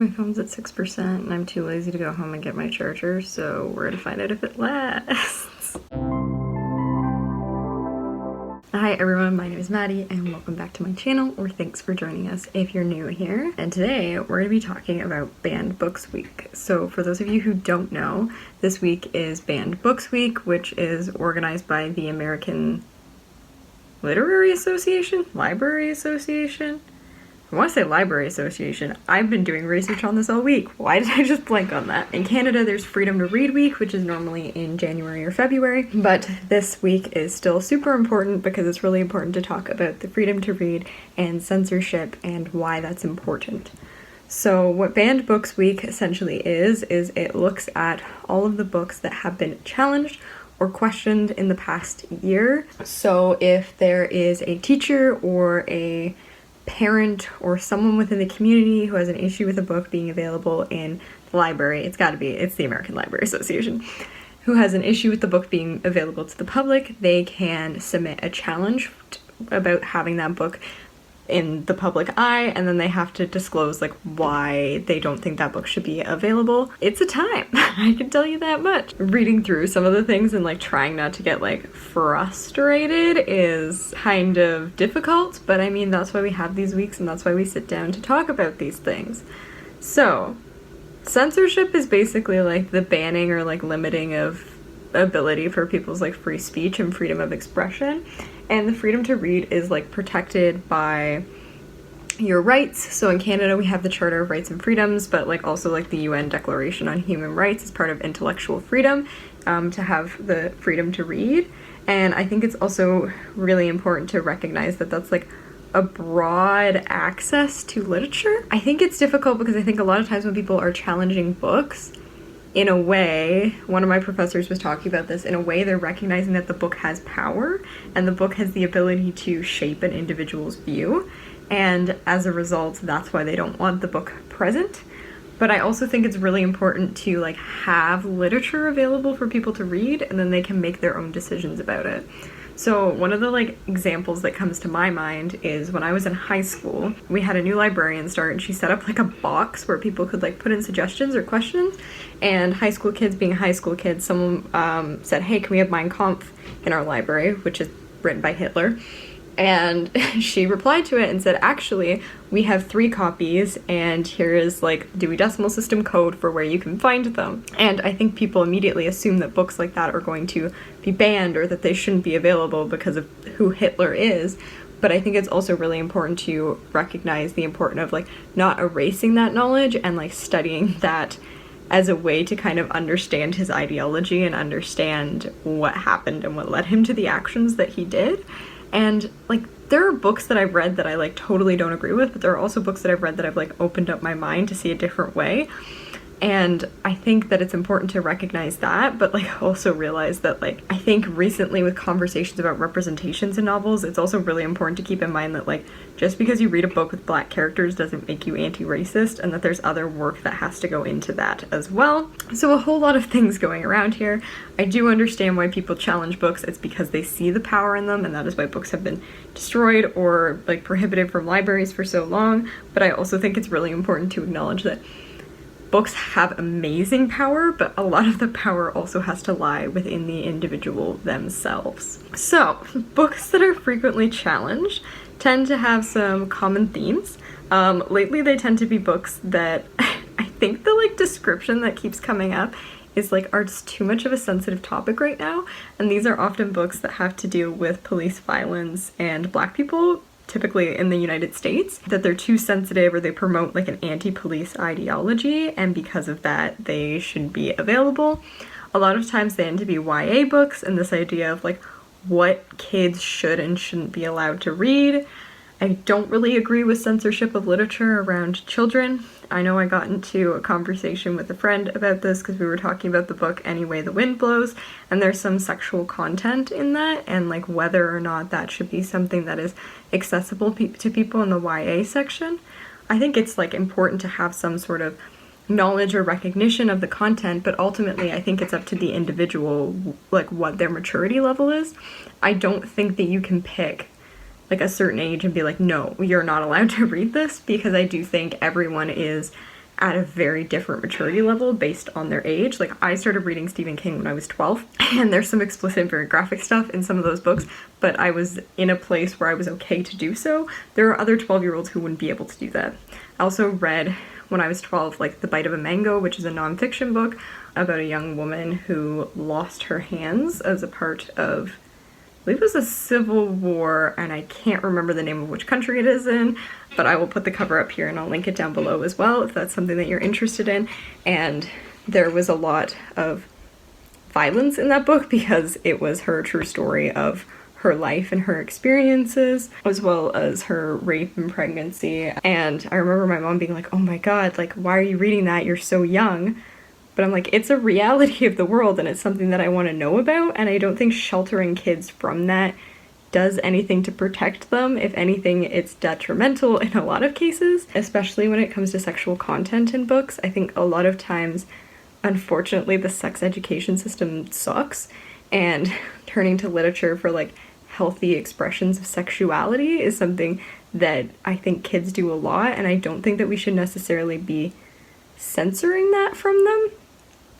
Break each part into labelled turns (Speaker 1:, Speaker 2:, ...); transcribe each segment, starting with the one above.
Speaker 1: My phone's at 6% and I'm too lazy to go home and get my charger, so we're gonna find out if it lasts. Hi everyone, my name is Maddie and welcome back to my channel, or thanks for joining us if you're new here. And today we're going to be talking about Banned Books Week. So for those of you who don't know, this week is Banned Books Week, which is organized by the American Literary Association? Library Association? I want to say Library Association. I've been doing research on this all week. Why did I just blank on that? In Canada, there's Freedom to Read Week, which is normally in January or February, but this week is still super important because it's really important to talk about the freedom to read and censorship and why that's important. So what Banned Books Week essentially is it looks at all of the books that have been challenged or questioned in the past year. So if there is a teacher or a parent or someone within the community who has an issue with a book being available in the library, it's the American Library Association, who has an issue with the book being available to the public, they can submit a challenge about having that book in the public eye, and then they have to disclose like why they don't think that book should be available. It's a time, I can tell you that much. Reading through some of the things and like trying not to get like frustrated is kind of difficult, but I mean that's why we have these weeks and that's why we sit down to talk about these things. So censorship is basically like the banning or like limiting of ability for people's like free speech and freedom of expression, and the freedom to read is like protected by your rights. So in Canada we have the Charter of Rights and Freedoms, but like also like the UN Declaration on Human Rights is part of intellectual freedom, to have the freedom to read. And I think it's also really important to recognize that that's like a broad access to literature. I think it's difficult because I think a lot of times when people are challenging books, in a way, one of my professors was talking about this, in a way they're recognizing that the book has power and the book has the ability to shape an individual's view, and as a result that's why they don't want the book present. But I also think it's really important to like have literature available for people to read, and then they can make their own decisions about it. So one of the like examples that comes to my mind is when I was in high school, we had a new librarian start and she set up like a box where people could like put in suggestions or questions, and high school kids being high school kids, someone said, hey, can we have Mein Kampf in our library, which is written by Hitler? And she replied to it and said, actually, we have 3 copies and here is like Dewey Decimal System code for where you can find them. And I think people immediately assume that books like that are going to be banned or that they shouldn't be available because of who Hitler is. But I think it's also really important to recognize the importance of like not erasing that knowledge and like studying that as a way to kind of understand his ideology and understand what happened and what led him to the actions that he did. And like there are books that I've read that I like totally don't agree with, but there are also books that I've read that I've like opened up my mind to see a different way. And I think that it's important to recognize that, but like also realize that like I think recently with conversations about representations in novels, it's also really important to keep in mind that like just because you read a book with Black characters doesn't make you anti-racist, and that there's other work that has to go into that as well. So a whole lot of things going around here. I do understand why people challenge books. It's because they see the power in them, and that is why books have been destroyed or like prohibited from libraries for so long. But I also think it's really important to acknowledge that books have amazing power, but a lot of the power also has to lie within the individual themselves. So, books that are frequently challenged tend to have some common themes. Lately they tend to be books that I think the like description that keeps coming up is like are just too much of a sensitive topic right now, and these are often books that have to do with police violence and Black people, typically in the United States, that they're too sensitive or they promote like an anti-police ideology, and because of that they shouldn't be available. A lot of times they tend to be YA books, and this idea of like what kids should and shouldn't be allowed to read. I don't really agree with censorship of literature around children. I know I got into a conversation with a friend about this because we were talking about the book Any Way the Wind Blows, and there's some sexual content in that, and like whether or not that should be something that is accessible to people in the YA section. I think it's like important to have some sort of knowledge or recognition of the content, but ultimately I think it's up to the individual like what their maturity level is. I don't think that you can pick like a certain age and be like, no, you're not allowed to read this, because I do think everyone is at a very different maturity level based on their age. Like, I started reading Stephen King when I was 12, and there's some explicit, very graphic stuff in some of those books, but I was in a place where I was okay to do so. There are other 12-year-olds who wouldn't be able to do that. I also read, when I was 12, like The Bite of a Mango, which is a nonfiction book about a young woman who lost her hands as a part of, I believe it was a civil war, and I can't remember the name of which country it is in, but I will put the cover up here and I'll link it down below as well if that's something that you're interested in. And there was a lot of violence in that book because it was her true story of her life and her experiences, as well as her rape and pregnancy. And I remember my mom being like, oh my god, like, why are you reading that? You're so young. But I'm like, it's a reality of the world and it's something that I want to know about, and I don't think sheltering kids from that does anything to protect them. If anything, it's detrimental in a lot of cases, especially when it comes to sexual content in books. I think a lot of times, unfortunately, the sex education system sucks, and turning to literature for like healthy expressions of sexuality is something that I think kids do a lot, and I don't think that we should necessarily be censoring that from them,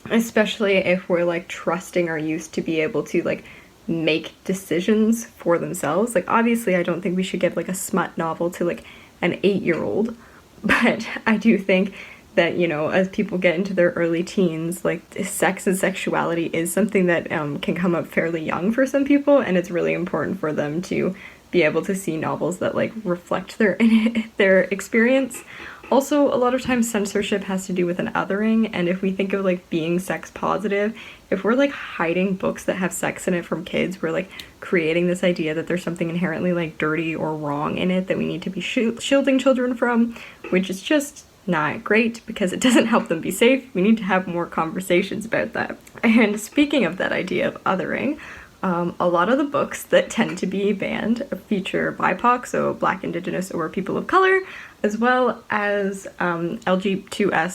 Speaker 1: especially if we're like trusting our youth to be able to like make decisions for themselves. Like, obviously I don't think we should give like a smut novel to like an 8-year-old, but I do think that, you know, as people get into their early teens, like, sex and sexuality is something that can come up fairly young for some people, and it's really important for them to be able to see novels that like reflect their experience. Also, a lot of times censorship has to do with an othering, and if we think of like being sex positive, if we're like hiding books that have sex in it from kids, we're like creating this idea that there's something inherently like dirty or wrong in it that we need to be shielding children from, which is just not great because it doesn't help them be safe. We need to have more conversations about that. And speaking of that idea of othering, a lot of the books that tend to be banned feature BIPOC, so Black, Indigenous, or people of color, as well as LG2S,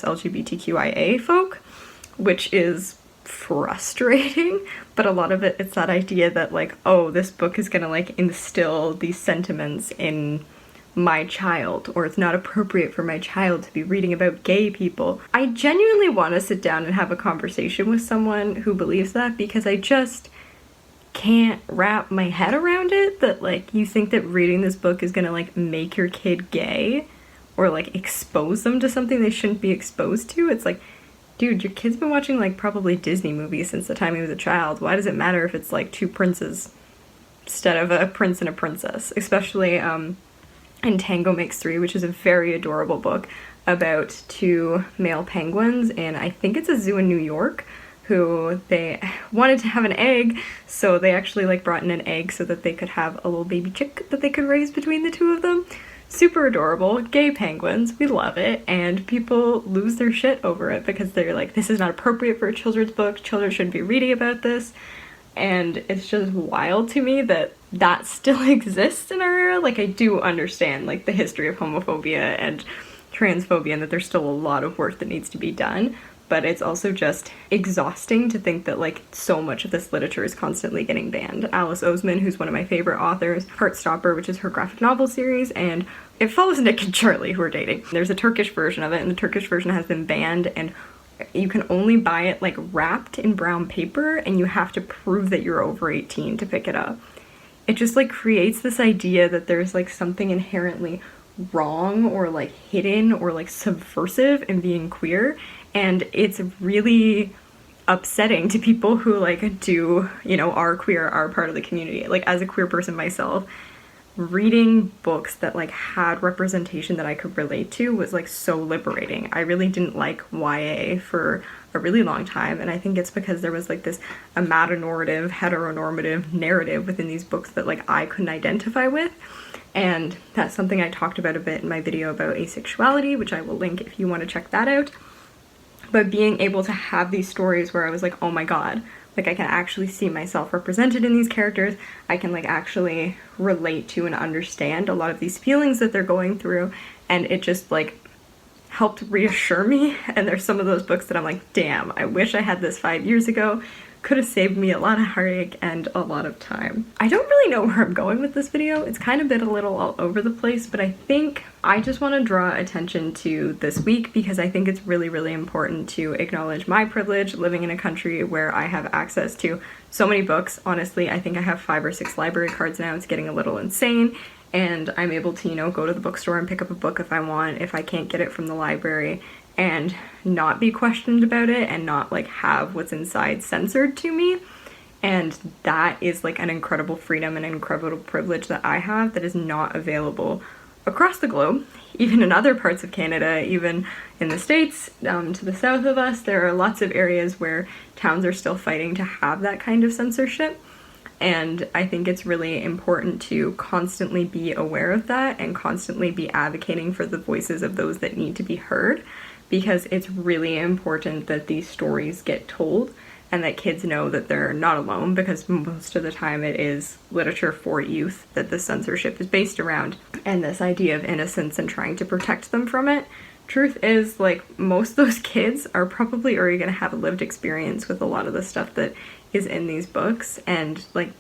Speaker 1: LGBTQIA folk, which is frustrating, but a lot of it's that idea that like, oh, this book is gonna like instill these sentiments in my child, or it's not appropriate for my child to be reading about gay people. I genuinely want to sit down and have a conversation with someone who believes that, because I just can't wrap my head around it, that like you think that reading this book is gonna like make your kid gay or like expose them to something they shouldn't be exposed to. It's like, dude, your kid's been watching like probably Disney movies since the time he was a child. Why does it matter if it's like two princes instead of a prince and a princess? Especially in Tango Makes Three, which is a very adorable book about two male penguins, and I think it's a zoo in New York, who they wanted to have an egg, so they actually like brought in an egg so that they could have a little baby chick that they could raise between the two of them. Super adorable, gay penguins, we love it, and people lose their shit over it because they're like, this is not appropriate for a children's book, children shouldn't be reading about this, and it's just wild to me that that still exists in our era. Like, I do understand like the history of homophobia and transphobia and that there's still a lot of work that needs to be done, but it's also just exhausting to think that like so much of this literature is constantly getting banned. Alice Oseman, who's one of my favorite authors, Heartstopper, which is her graphic novel series, and it follows Nick and Charlie, who are dating. There's a Turkish version of it, and the Turkish version has been banned, and you can only buy it like wrapped in brown paper, and you have to prove that you're over 18 to pick it up. It just like creates this idea that there's like something inherently wrong or like hidden or like subversive in being queer, and it's really upsetting to people who like do, you know, are queer, are part of the community. Like, as a queer person myself, reading books that like had representation that I could relate to was like so liberating. I really didn't like YA for a really long time, and I think it's because there was like this amatonormative, heteronormative narrative within these books that like I couldn't identify with. And that's something I talked about a bit in my video about asexuality, which I will link if you want to check that out. But being able to have these stories where I was like, oh my god, like I can actually see myself represented in these characters, I can like actually relate to and understand a lot of these feelings that they're going through, and it just like helped reassure me. And there's some of those books that I'm like, damn, I wish I had this 5 years ago. could have saved me a lot of heartache and a lot of time. I don't really know where I'm going with this video. It's kind of been a little all over the place, but I think I just want to draw attention to this week because I think it's really, really important to acknowledge my privilege living in a country where I have access to so many books. Honestly, I think I have 5 or 6 library cards now. It's getting a little insane, and I'm able to, you know, go to the bookstore and pick up a book if I want, if I can't get it from the library, and not be questioned about it and not like have what's inside censored to me. And that is like an incredible freedom and an incredible privilege that I have that is not available across the globe, even in other parts of Canada, even in the States, to the south of us. There are lots of areas where towns are still fighting to have that kind of censorship. And I think it's really important to constantly be aware of that and constantly be advocating for the voices of those that need to be heard, because it's really important that these stories get told and that kids know that they're not alone, because most of the time it is literature for youth that the censorship is based around, and this idea of innocence and trying to protect them from it. Truth is, like, most of those kids are probably already going to have a lived experience with a lot of the stuff that is in these books, and like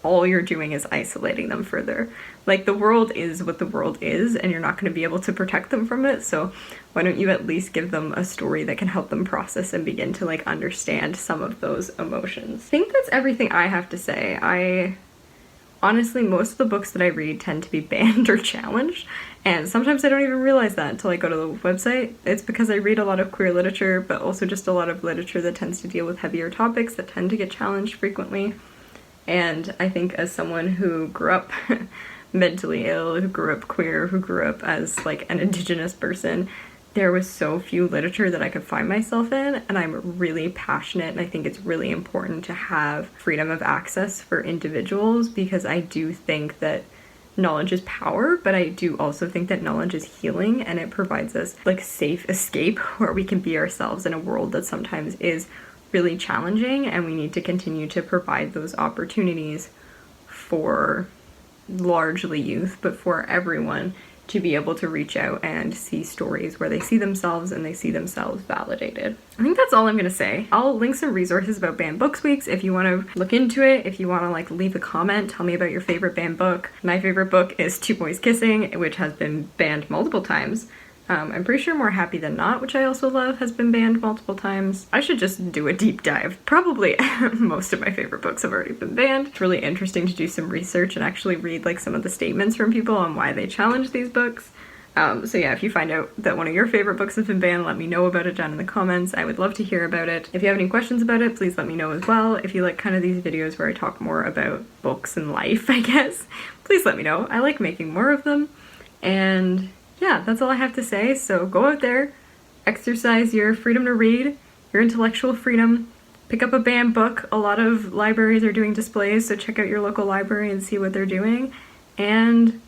Speaker 1: all you're doing is isolating them further. Like, the world is what the world is, and you're not going to be able to protect them from it, so why don't you at least give them a story that can help them process and begin to like understand some of those emotions. I think that's everything I have to say. Honestly, most of the books that I read tend to be banned or challenged, and sometimes I don't even realize that until I go to the website. It's because I read a lot of queer literature, but also just a lot of literature that tends to deal with heavier topics that tend to get challenged frequently. And I think as someone who grew up mentally ill, who grew up queer, who grew up as like an Indigenous person, there was so few literature that I could find myself in, and I'm really passionate, and I think it's really important to have freedom of access for individuals, because I do think that knowledge is power, but I do also think that knowledge is healing, and it provides us like safe escape where we can be ourselves in a world that sometimes is really challenging, and we need to continue to provide those opportunities for largely youth, but for everyone, to be able to reach out and see stories where they see themselves and they see themselves validated. I think that's all I'm gonna say. I'll link some resources about banned books weeks if you want to look into it, if you want to like leave a comment, tell me about your favorite banned book. My favorite book is Two Boys Kissing, which has been banned multiple times. I'm pretty sure More Happy Than Not, which I also love, has been banned multiple times. I should just do a deep dive. Probably most of my favorite books have already been banned. It's really interesting to do some research and actually read like some of the statements from people on why they challenge these books. So yeah, if you find out that one of your favorite books has been banned, let me know about it down in the comments. I would love to hear about it. If you have any questions about it, please let me know as well. If you like kind of these videos where I talk more about books and life, I guess, please let me know. I like making more of them. And yeah, that's all I have to say. So go out there, exercise your freedom to read, your intellectual freedom, pick up a banned book. A lot of libraries are doing displays, so check out your local library and see what they're doing, and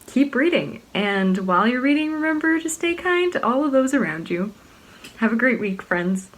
Speaker 1: keep reading. And while you're reading, remember to stay kind to all of those around you. Have a great week, friends.